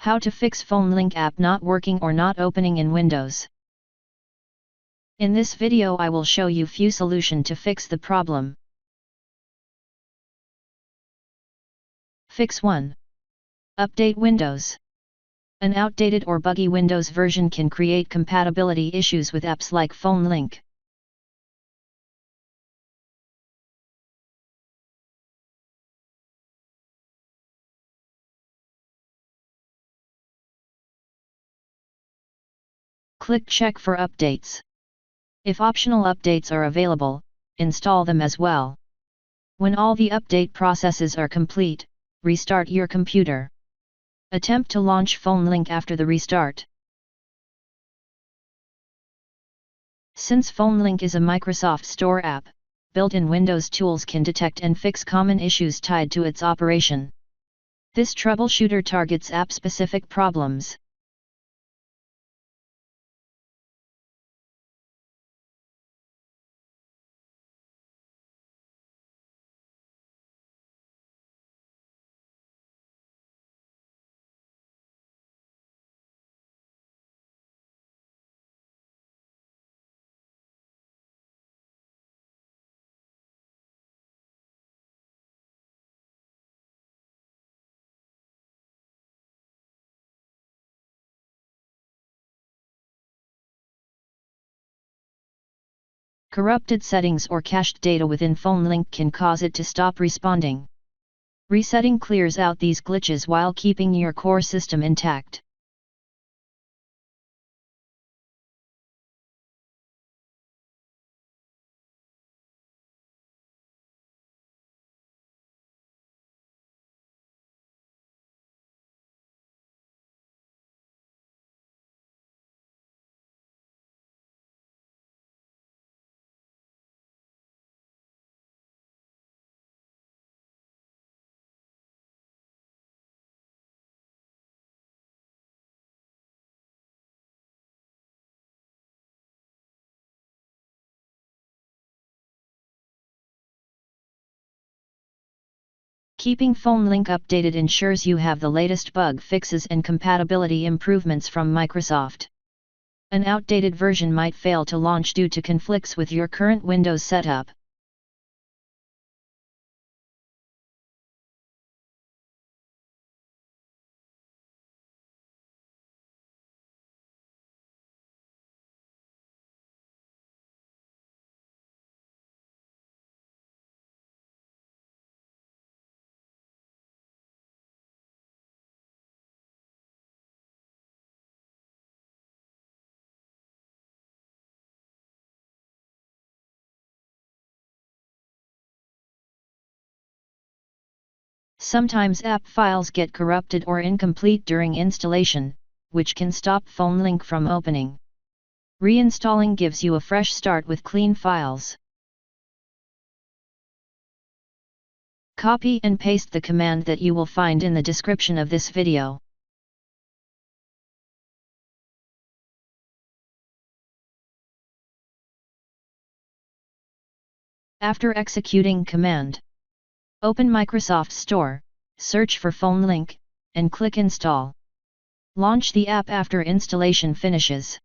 How to fix phone link app not working or not opening in Windows. In this video I will show you few solution to fix the problem. Fix 1. Update Windows. An outdated or buggy Windows version can create compatibility issues with apps like Phone Link. Click Check for updates. If optional updates are available, install them as well. When all the update processes are complete, restart your computer. Attempt to launch Phone Link after the restart. Since Phone Link is a Microsoft Store app, built-in Windows tools can detect and fix common issues tied to its operation. This troubleshooter targets app-specific problems. Corrupted settings or cached data within Phone Link can cause it to stop responding. Resetting clears out these glitches while keeping your core system intact. Keeping Phone Link updated ensures you have the latest bug fixes and compatibility improvements from Microsoft. An outdated version might fail to launch due to conflicts with your current Windows setup. Sometimes app files get corrupted or incomplete during installation, which can stop Phone Link from opening. Reinstalling gives you a fresh start with clean files. Copy and paste the command that you will find in the description of this video. After executing command, open Microsoft Store, search for Phone Link, and click Install. Launch the app after installation finishes.